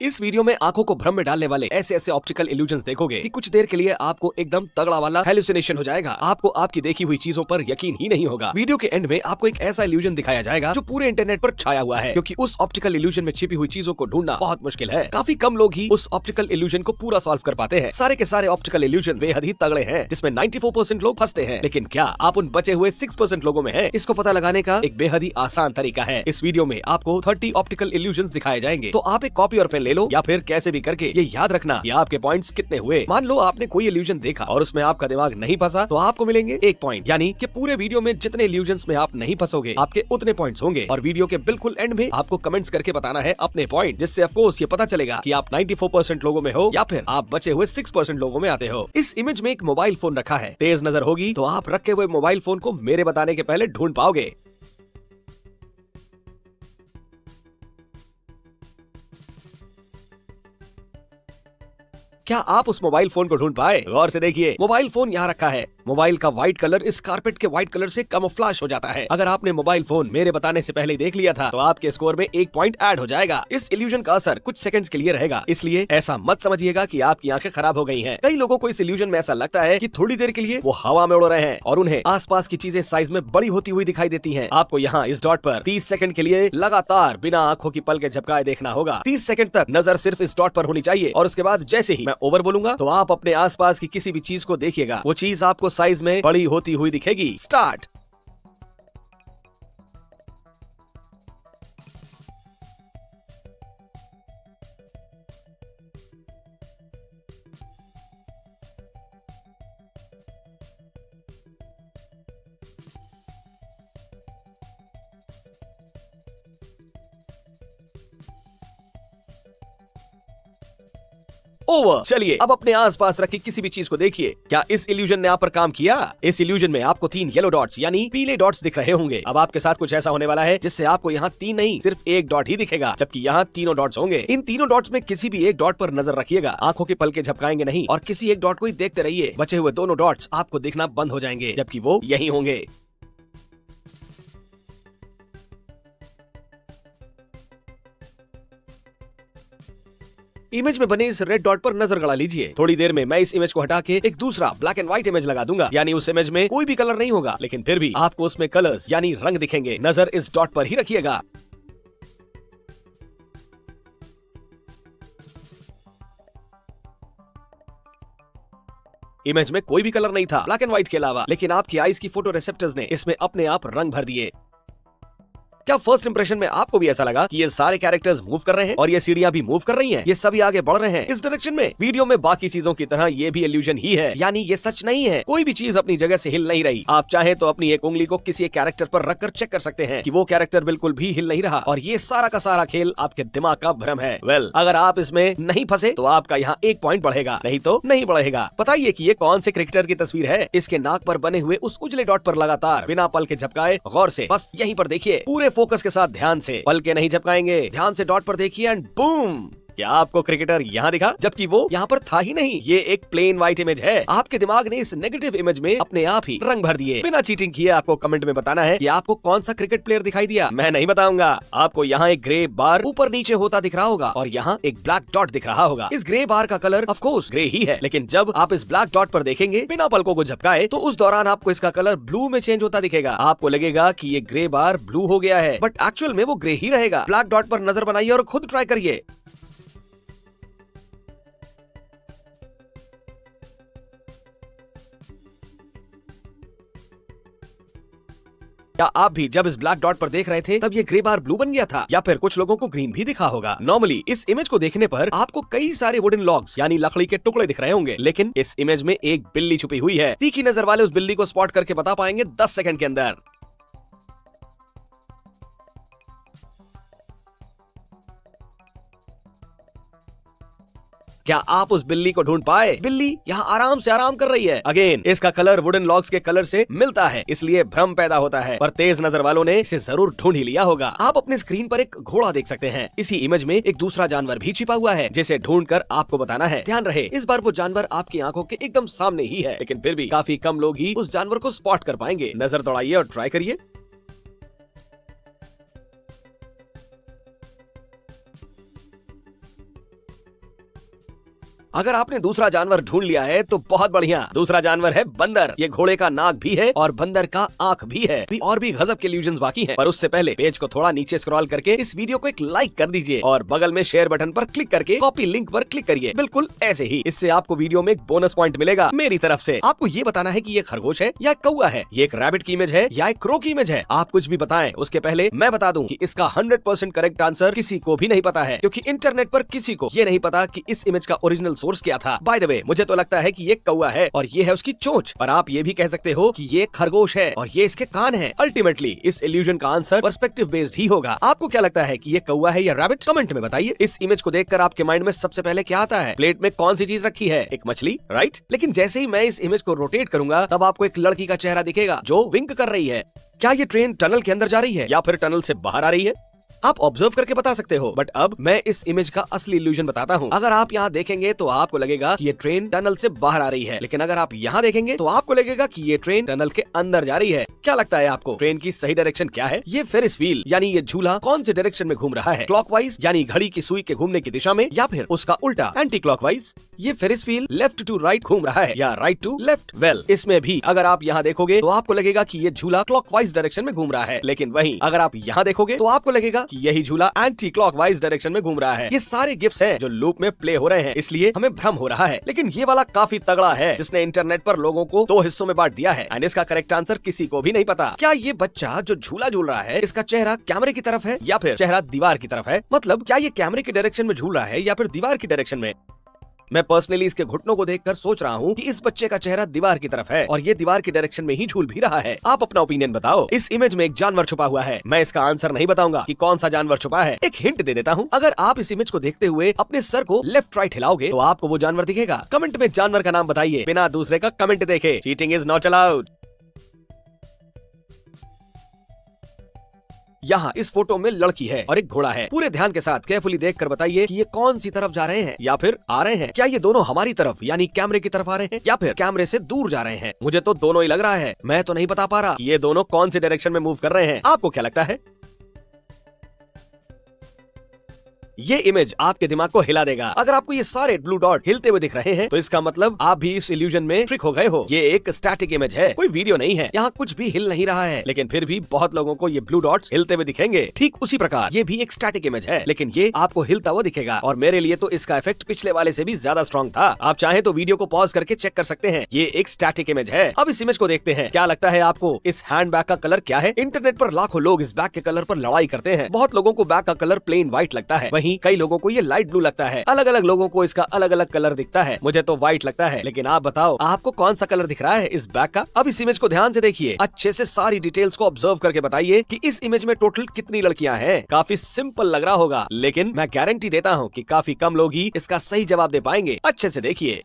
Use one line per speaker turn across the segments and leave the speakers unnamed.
इस वीडियो में आंखों को भ्रम में डालने वाले ऐसे ऐसे ऑप्टिकल इल्यूजन्स देखोगे कि कुछ देर के लिए आपको एकदम तगड़ा वाला हेलुसिनेशन हो जाएगा। आपको आपकी देखी हुई चीजों पर यकीन ही नहीं होगा। वीडियो के एंड में आपको एक ऐसा इल्यूजन दिखाया जाएगा जो पूरे इंटरनेट पर छाया हुआ है, क्योंकि उस ऑप्टिकल इल्यूजन में छिपी हुई चीजों को ढूंढना बहुत मुश्किल है। काफी कम लोग ही उस ऑप्टिकल इल्यूजन को पूरा सॉल्व कर पाते हैं। सारे के सारे ऑप्टिकल इल्यूजन बेहद ही तगड़े हैं, जिसमें 94% लोग फंसते हैं। लेकिन क्या आप उन बचे हुए 6% लोगों में हैं? इसको पता लगाने का एक बेहद ही आसान तरीका है। इस वीडियो में आपको 30 ऑप्टिकल इल्यूजन्स दिखाए जाएंगे, तो आप एक कॉपी और पेन ले लो या फिर कैसे भी करके ये याद रखना कि आपके पॉइंट्स कितने हुए। मान लो आपने कोई इल्यूजन देखा और उसमें आपका दिमाग नहीं फंसा, तो आपको मिलेंगे 1 पॉइंट। यानी कि पूरे वीडियो में जितने इल्यूजन्स में आप नहीं फंसोगे, आपके उतने पॉइंट्स होंगे। और वीडियो के बिल्कुल एंड में आपको कमेंट्स करके बताना है अपने पॉइंट, जिससे ऑफ कोर्स ये पता चलेगा कि आप 94% लोगों में हो या फिर आप बचे हुए 6% लोगों में आते हो। इस इमेज में एक मोबाइल फोन रखा है। तेज नजर होगी तो आप रखे हुए मोबाइल फोन को मेरे बताने के पहले ढूंढ पाओगे। क्या आप उस मोबाइल फोन को ढूंढ पाए? गौर से देखिए, मोबाइल फोन यहाँ रखा है। मोबाइल का व्हाइट कलर इस कारपेट के व्हाइट कलर से कैमोफ्लेज हो जाता है। अगर आपने मोबाइल फोन मेरे बताने से पहले देख लिया था, तो आपके स्कोर में 1 पॉइंट ऐड हो जाएगा। इस इल्यूजन का असर कुछ सेकंड्स के लिए रहेगा, इसलिए ऐसा मत समझिएगा कि आपकी आंखें खराब हो गई हैं। कई लोगों को इस इल्यूजन में ऐसा लगता है कि थोड़ी देर के लिए वो हवा में उड़ रहे हैं और उन्हें आसपास की चीजें साइज में बड़ी होती हुई दिखाई देती हैं। आपको यहाँ इस डॉट पर 30 सेकंड के लिए लगातार बिना आंखों की पलकें झपकाए देखना होगा। 30 सेकंड तक नजर सिर्फ इस डॉट पर होनी चाहिए, और उसके बाद जैसे ही मैं ओवर बोलूंगा तो आप अपने आसपास की किसी भी चीज को देखिएगा। वो चीज आपको साइज में बड़ी होती हुई दिखेगी। स्टार्ट। ओवर। चलिए अब अपने आसपास रखी किसी भी चीज को देखिए। क्या इस इल्यूजन ने आप पर काम किया? इस इल्यूजन में आपको 3 येलो डॉट्स यानी पीले डॉट्स दिख रहे होंगे। अब आपके साथ कुछ ऐसा होने वाला है जिससे आपको यहाँ 3 नहीं सिर्फ 1 डॉट ही दिखेगा, जबकि यहाँ तीनों डॉट्स होंगे। इन तीनों डॉट्स में किसी भी एक डॉट पर नजर रखिएगा। आंखों की पलकें झपकाएंगे नहीं और किसी एक डॉट को ही देखते रहिए। बचे हुए दोनों डॉट्स आपको दिखना बंद हो जाएंगे, जबकि वो यही होंगे। इमेज में बने इस रेड डॉट पर नजर गड़ा लीजिए। थोड़ी देर में मैं इस इमेज को हटा के एक दूसरा ब्लैक एंड व्हाइट इमेज लगा दूंगा। यानी उस इमेज में कोई भी कलर नहीं होगा, लेकिन फिर भी आपको उसमें कलर्स यानी रंग दिखेंगे। नजर इस डॉट पर ही रखिएगा। इमेज में कोई भी कलर नहीं था ब्लैक एंड व्हाइट के अलावा, लेकिन आपकी आईज की फोटो रिसेप्टर्स ने इसमें अपने आप रंग भर दिए। क्या फर्स्ट इंप्रेशन में आपको भी ऐसा लगा कि ये सारे कैरेक्टर्स मूव कर रहे हैं और ये सीढ़ियां भी मूव कर रही हैं? ये सभी आगे बढ़ रहे हैं इस डायरेक्शन में। वीडियो में बाकी चीजों की तरह ये भी इल्यूजन ही है, यानी ये सच नहीं है। कोई भी चीज अपनी जगह से हिल नहीं रही। आप चाहे तो अपनी एक उंगली को किसी एक कैरेक्टर पर रखकर चेक कर सकते हैं कि वो कैरेक्टर बिल्कुल भी हिल नहीं रहा, और ये सारा का सारा खेल आपके दिमाग का भ्रम है। अगर आप इसमें नहीं फंसे तो आपका यहाँ 1 पॉइंट बढ़ेगा, नहीं तो नहीं बढ़ेगा। बताइए कि ये कौन से क्रिकेटर की तस्वीर है? इसके नाक पर बने हुए उस उजले डॉट पर लगातार बिना पल के झपकाए गौर से बस यहीं पर देखिए। पूरे फोकस के साथ ध्यान से, पल के नहीं झपकाएंगे, ध्यान से डॉट पर देखिए एंड बूम। क्या आपको क्रिकेटर यहाँ दिखा, जबकि वो यहाँ पर था ही नहीं? ये एक प्लेन व्हाइट इमेज है। आपके दिमाग ने इस नेगेटिव इमेज में अपने आप ही रंग भर दिए। बिना चीटिंग किए आपको कमेंट में बताना है कि आपको कौन सा क्रिकेट प्लेयर दिखाई दिया। मैं नहीं बताऊंगा। आपको यहाँ एक ग्रे बार ऊपर नीचे होता दिख रहा होगा और यहाँ एक ब्लैक डॉट दिख रहा होगा। इस ग्रे बार का कलर ऑफ कोर्स ग्रे ही है, लेकिन जब आप इस ब्लैक डॉट पर देखेंगे बिना पलकों को झपकाए, तो उस दौरान आपको इसका कलर ब्लू में चेंज होता दिखेगा। आपको लगेगा कि ये ग्रे बार ब्लू हो गया है, बट एक्चुअल में वो ग्रे ही रहेगा। ब्लैक डॉट पर नजर बनाइए और खुद ट्राई करिए। क्या आप भी जब इस ब्लैक डॉट पर देख रहे थे तब ये ग्रे बार ब्लू बन गया था, या फिर कुछ लोगों को ग्रीन भी दिखा होगा? नॉर्मली इस इमेज को देखने पर आपको कई सारे वुडन लॉग्स यानी लकड़ी के टुकड़े दिख रहे होंगे, लेकिन इस इमेज में एक बिल्ली छुपी हुई है। तीखी नजर वाले उस बिल्ली को स्पॉट करके बता पाएंगे 10 सेकंड के अंदर। क्या आप उस बिल्ली को ढूंढ पाए? बिल्ली यहाँ आराम से आराम कर रही है। अगेन इसका कलर वुडन लॉग्स के कलर से मिलता है, इसलिए भ्रम पैदा होता है, पर तेज नजर वालों ने इसे जरूर ढूंढ ही लिया होगा। आप अपने स्क्रीन पर एक घोड़ा देख सकते हैं। इसी इमेज में एक दूसरा जानवर भी छिपा हुआ है, जिसे ढूंढकर आपको बताना है। ध्यान रहे, इस बार वो जानवर आपकी आंखों के एकदम सामने ही है, लेकिन फिर भी काफी कम लोग ही उस जानवर को स्पॉट कर पाएंगे। नजर दौड़ाइए और ट्राई करिए। अगर आपने दूसरा जानवर ढूंढ लिया है तो बहुत बढ़िया। दूसरा जानवर है बंदर। ये घोड़े का नाक भी है और बंदर का आंख भी है। और भी गजब के इल्यूजन्स बाकी हैं, पर उससे पहले पेज को थोड़ा नीचे स्क्रॉल करके इस वीडियो को एक लाइक कर दीजिए और बगल में शेयर बटन पर क्लिक करके कॉपी लिंक पर क्लिक करिए। बिल्कुल ऐसे ही। इससे आपको वीडियो में एक बोनस पॉइंट मिलेगा मेरी तरफ से। आपको ये बताना है कि ये खरगोश है या कौवा है, ये एक रैबिट की इमेज है या एक क्रो की इमेज है। आप कुछ भी बताएं, उसके पहले मैं बता दूं कि इसका 100% करेक्ट आंसर किसी को भी नहीं पता है, क्योंकि इंटरनेट पर किसी को ये नहीं पता कि इस इमेज का ओरिजिनल सोर्स क्या था। बाय द वे, मुझे तो लगता है कि ये कौवा है और ये है उसकी चोंच, पर आप ये भी कह सकते हो कि ये खरगोश है और ये इसके कान है। अल्टीमेटली इस इल्यूजन का आंसर पर्सपेक्टिव बेस्ड ही होगा। आपको क्या लगता है कि ये कौवा है या रैबिट? कमेंट में बताइए। इस इमेज को देखकर आपके माइंड में सबसे पहले क्या आता है? प्लेट में कौन सी चीज रखी है? एक मछली, राइट? लेकिन जैसे ही मैं इस इमेज को रोटेट करूंगा तब आपको एक लड़की का चेहरा दिखेगा जो विंक कर रही है। क्या ये ट्रेन टनल के अंदर जा रही है या फिर टनल से बाहर आ रही है? आप ऑब्जर्व करके बता सकते हो। बट अब मैं इस इमेज का असली इल्यूजन बताता हूँ। अगर आप यहाँ देखेंगे तो आपको लगेगा कि ये ट्रेन टनल से बाहर आ रही है, लेकिन अगर आप यहाँ देखेंगे तो आपको लगेगा कि ये ट्रेन टनल के अंदर जा रही है। क्या लगता है आपको ट्रेन की सही डायरेक्शन क्या है? ये फेरिस व्हील यानी ये झूला कौन से डायरेक्शन में घूम रहा है? क्लॉकवाइज यानी घड़ी की सुई के घूमने की दिशा में, या फिर उसका उल्टा एंटी क्लॉकवाइज? ये Ferris wheel left to right घूम रहा है या राइट टू लेफ्ट? वेल, इसमें भी अगर आप यहाँ देखोगे तो आपको लगेगा कि ये झूला क्लॉकवाइज डायरेक्शन में घूम रहा है, लेकिन वहीं अगर आप यहाँ देखोगे तो आपको लगेगा कि यही झूला एंटी क्लॉकवाइज डायरेक्शन में घूम रहा है। ये सारे गिफ्ट्स हैं जो लूप में प्ले हो रहे हैं, इसलिए हमें भ्रम हो रहा है। लेकिन ये वाला काफी तगड़ा है, जिसने इंटरनेट पर लोगों को 2 हिस्सों में बांट दिया है एंड इसका करेक्ट आंसर किसी को भी नहीं पता। क्या ये बच्चा जो झूला झूल रहा है, इसका चेहरा कैमरे की तरफ है या फिर चेहरा दीवार की तरफ है? मतलब क्या ये कैमरे की डायरेक्शन में झूल रहा है या फिर दीवार की डायरेक्शन में? मैं पर्सनली इसके घुटनों को देखकर सोच रहा हूँ कि इस बच्चे का चेहरा दीवार की तरफ है और ये दीवार की डायरेक्शन में ही झूल भी रहा है। आप अपना ओपिनियन बताओ। इस इमेज में एक जानवर छुपा हुआ है। मैं इसका आंसर नहीं बताऊंगा कि कौन सा जानवर छुपा है। एक हिंट दे देता हूँ। अगर आप इस इमेज को देखते हुए अपने सर को लेफ्ट राइट हिलाओगे तो आपको वो जानवर दिखेगा। कमेंट में जानवर का नाम बताइए बिना दूसरे का कमेंट देखे। Cheating is not allowed. यहाँ इस फोटो में लड़की है और एक घोड़ा है। पूरे ध्यान के साथ केयरफुली देखकर बताइए कि ये कौन सी तरफ जा रहे हैं या फिर आ रहे हैं। क्या ये दोनों हमारी तरफ यानी कैमरे की तरफ आ रहे हैं या फिर कैमरे से दूर जा रहे हैं? मुझे तो दोनों ही लग रहा है। मैं तो नहीं बता पा रहा कि ये दोनों कौन सी डायरेक्शन में मूव कर रहे हैं। आपको क्या लगता है? ये इमेज आपके दिमाग को हिला देगा। अगर आपको ये सारे ब्लू डॉट हिलते हुए दिख रहे हैं तो इसका मतलब आप भी इस इल्यूजन में ट्रिक हो गए हो। ये एक स्टैटिक इमेज है, कोई वीडियो नहीं है। यहाँ कुछ भी हिल नहीं रहा है, लेकिन फिर भी बहुत लोगों को ये ब्लू डॉट्स हिलते हुए दिखेंगे। ठीक उसी प्रकार ये भी एक स्टैटिक इमेज है, लेकिन ये आपको हिलता हुआ दिखेगा और मेरे लिए तो इसका इफेक्ट पिछले वाले से भी ज्यादा स्ट्रॉन्ग था। आप चाहे तो वीडियो को पॉज करके चेक कर सकते हैं। ये एक स्टैटिक इमेज है। अब इस इमेज को देखते हैं। क्या लगता है आपको इस हैंड बैग का कलर क्या है? इंटरनेट पर लाखों लोग इस बैग के कलर पर लड़ाई करते हैं। बहुत लोगों को बैग का कलर प्लेन व्हाइट लगता है, वहीं कई लोगों को ये लाइट ब्लू लगता है। अलग अलग लोगों को इसका अलग अलग कलर दिखता है। मुझे तो व्हाइट लगता है, लेकिन आप बताओ आपको कौन सा कलर दिख रहा है इस बैग का? अब इस इमेज को ध्यान से देखिए। अच्छे से सारी डिटेल्स को ऑब्जर्व करके बताइए कि इस इमेज में टोटल कितनी लड़कियां हैं। काफी सिंपल लग रहा होगा, लेकिन मैं गारंटी देता हूँ कि काफी कम लोग ही इसका सही जवाब दे पाएंगे। अच्छे से देखिए।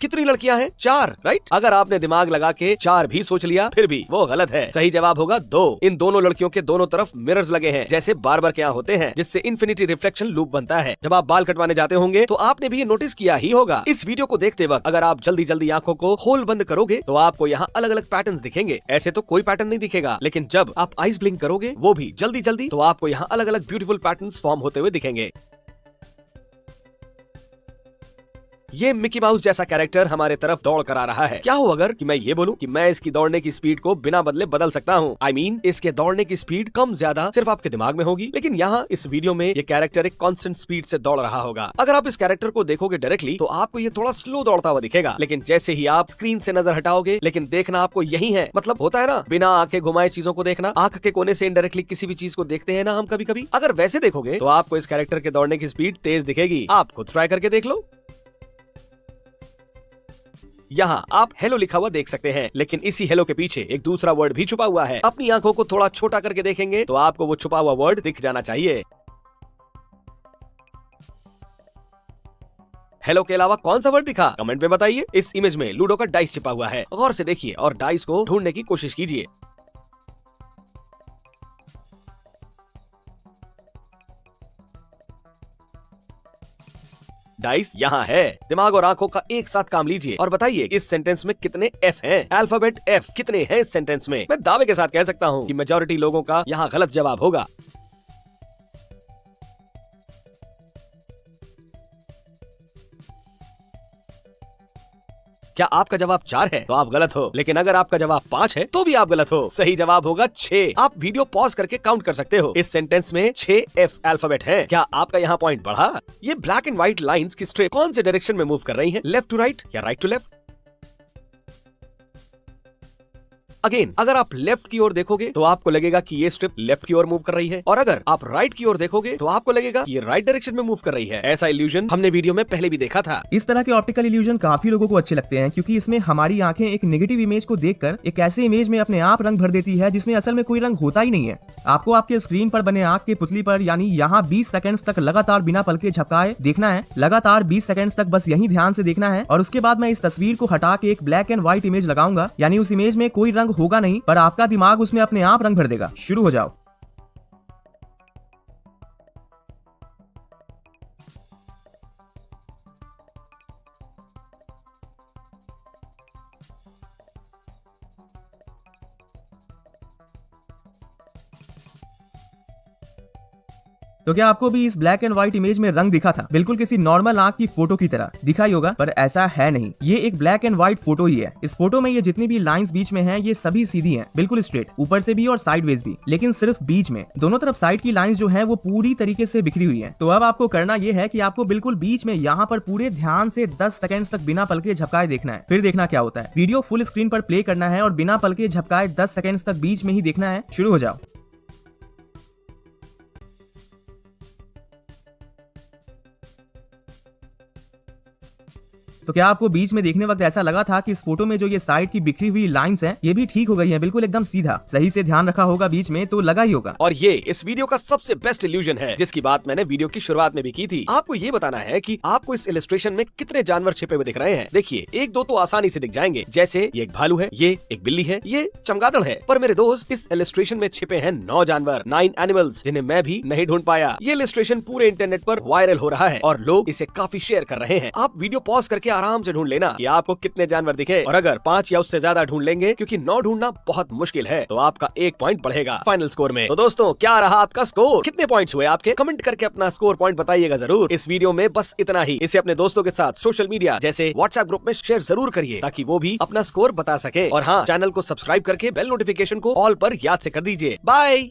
कितनी लड़कियां हैं? 4, राइट? अगर आपने दिमाग लगा के 4 भी सोच लिया फिर भी वो गलत है। सही जवाब होगा 2। इन दोनों लड़कियों के दोनों तरफ मिरर्स लगे हैं, जैसे बार्बर के यहाँ होते हैं, जिससे इन्फिनिटी रिफ्लेक्शन लूप बनता है। जब आप बाल कटवाने जाते होंगे तो आपने भी ये नोटिस किया ही होगा। इस वीडियो को देखते वक्त अगर आप जल्दी जल्दी आंखों को खोल बंद करोगे तो आपको यहाँ अलग अलग पैटर्न्स दिखेंगे। ऐसे तो कोई पैटर्न नहीं दिखेगा, लेकिन जब आप आईज ब्लिंक करोगे वो भी जल्दी जल्दी, तो आपको यहाँ अलग अलग ब्यूटीफुल पैटर्न्स फॉर्म होते हुए दिखेंगे। ये मिकी माउस जैसा कैरेक्टर हमारे तरफ दौड़ कर आ रहा है। क्या हो अगर कि मैं ये बोलूं कि मैं इसकी दौड़ने की स्पीड को बिना बदले बदल सकता हूँ। I mean, इसके दौड़ने की स्पीड कम ज्यादा सिर्फ आपके दिमाग में होगी, लेकिन यहाँ इस वीडियो में ये कैरेक्टर एक कांस्टेंट स्पीड से दौड़ रहा होगा। अगर आप इस कैरेक्टर को देखोगे डायरेक्टली तो आपको ये थोड़ा स्लो दौड़ता हुआ दिखेगा, लेकिन जैसे ही आप स्क्रीन से नजर हटाओगे, लेकिन देखना आपको यही है। मतलब होता है ना, बिना आंखें घुमाए चीजों को देखना। आंख के कोने से इनडायरेक्टली किसी भी चीज को देखते हैं ना हम कभी कभी। अगर वैसे देखोगे तो आपको इस कैरेक्टर के दौड़ने की स्पीड तेज दिखेगी। आप खुद ट्राई करके देख लो। यहाँ आप हेलो लिखा हुआ देख सकते हैं, लेकिन इसी हेलो के पीछे एक दूसरा वर्ड भी छुपा हुआ है। अपनी आंखों को थोड़ा छोटा करके देखेंगे तो आपको वो छुपा हुआ वर्ड दिख जाना चाहिए। हेलो के अलावा कौन सा वर्ड दिखा? कमेंट में बताइए। इस इमेज में लूडो का डाइस छिपा हुआ है। गौर से देखिए और डाइस को ढूंढने की कोशिश कीजिए। डाइस यहाँ है। दिमाग और आंखों का एक साथ काम लीजिए और बताइए इस सेंटेंस में कितने एफ हैं। अल्फाबेट एफ कितने हैं इस सेंटेंस में? मैं दावे के साथ कह सकता हूँ कि मेजॉरिटी लोगों का यहाँ गलत जवाब होगा। क्या आपका जवाब 4 है तो आप गलत हो, लेकिन अगर आपका जवाब 5 है तो भी आप गलत हो। सही जवाब होगा 6। आप वीडियो पॉज करके काउंट कर सकते हो। इस सेंटेंस में 6 एफ अल्फाबेट है। क्या आपका यहाँ पॉइंट बढ़ा? ये ब्लैक एंड व्हाइट लाइंस की स्ट्रिप कौन से डायरेक्शन में मूव कर रही है? लेफ्ट टू राइट या राइट टू लेफ्ट? अगेन, अगर आप लेफ्ट की ओर देखोगे तो आपको लगेगा कि ये स्ट्रिप लेफ्ट की ओर मूव कर रही है, और अगर आप राइट की ओर देखोगे तो आपको लगेगा कि ये राइट डायरेक्शन में मूव कर रही है। ऐसा इल्यूजन हमने वीडियो में पहले भी देखा था।
इस तरह के ऑप्टिकल इल्यूजन काफी लोगों को अच्छे लगते हैं, क्योंकि इसमें हमारी आंखें एक नेगेटिव इमेज को देखकर एक ऐसे इमेज में अपने आप रंग भर देती है जिसमें असल में कोई रंग होता ही नहीं है। आपको आपके स्क्रीन पर बने आंख के पुतली पर यानी यहाँ 20 सेकंड्स तक लगातार बिना पलके झपकाए देखना है। लगातार 20 सेकंड्स तक बस यही ध्यान से देखना है, और उसके बाद मैं इस तस्वीर को हटा के एक ब्लैक एंड व्हाइट इमेज लगाऊंगा, यानी उस इमेज में कोई रंग होगा नहीं, पर आपका दिमाग उसमें अपने आप रंग भर देगा। शुरू हो जाओ। तो क्या आपको भी इस ब्लैक एंड व्हाइट इमेज में रंग दिखा था? बिल्कुल किसी नॉर्मल आंख की फोटो की तरह दिखाई होगा, पर ऐसा है नहीं। ये एक ब्लैक एंड व्हाइट फोटो ही है। इस फोटो में ये जितनी भी लाइंस बीच में हैं, ये सभी सीधी हैं, बिल्कुल स्ट्रेट, ऊपर से भी और साइडवेज भी, लेकिन सिर्फ बीच में। दोनों तरफ साइड की लाइंस जो हैं वो पूरी तरीके से बिखरी हुई हैं। तो अब आपको करना ये है कि आपको बिल्कुल बीच में यहाँ पर पूरे ध्यान से 10 सेकंड्स तक बिना पलके झपकाए देखना है, फिर देखना क्या होता है। वीडियो फुल स्क्रीन पर प्ले करना है और बिना पलके झपकाए 10 सेकंड्स तक बीच में ही देखना है। शुरू हो जाओ। तो क्या आपको बीच में देखने वक्त ऐसा लगा था कि इस फोटो में जो ये साइड की बिखरी हुई लाइंस हैं, ये भी ठीक हो गई हैं, बिल्कुल एकदम सीधा? सही से ध्यान रखा होगा बीच में तो लगा ही होगा।
और ये इस वीडियो का सबसे बेस्ट इल्यूजन है, जिसकी बात मैंने वीडियो की शुरुआत में भी की थी। आपको ये बताना है कि आपको इस इलस्ट्रेशन में कितने जानवर छिपे हुए दिख रहे हैं। देखिए, एक दो तो आसानी से दिख जाएंगे, जैसे ये एक भालू है, ये एक बिल्ली है, ये चमगादड़ है। पर मेरे दोस्त, इस इलस्ट्रेशन में छिपे हैं 9 जानवर, 9 एनिमल्स, जिन्हें मैं भी नहीं ढूंढ पाया। ये इलस्ट्रेशन पूरे इंटरनेट पर वायरल हो रहा है और लोग इसे काफी शेयर कर रहे हैं। आप वीडियो पॉज करके आराम से ढूंढ लेना कि आपको कितने जानवर दिखे, और अगर 5 या उससे ज्यादा ढूंढ लेंगे, क्योंकि 9 ढूंढना बहुत मुश्किल है, तो आपका 1 पॉइंट बढ़ेगा फाइनल स्कोर में। तो दोस्तों, क्या रहा आपका स्कोर? कितने पॉइंट्स हुए आपके? कमेंट करके अपना स्कोर पॉइंट बताइएगा जरूर। इस वीडियो में बस इतना ही। इसे अपने दोस्तों के साथ सोशल मीडिया जैसे व्हाट्सएप ग्रुप में शेयर जरूर करिए, ताकि वो भी अपना स्कोर बता सके। और हाँ, चैनल को सब्सक्राइब करके बेल नोटिफिकेशन को ऑल पर याद से कर दीजिए। बाय।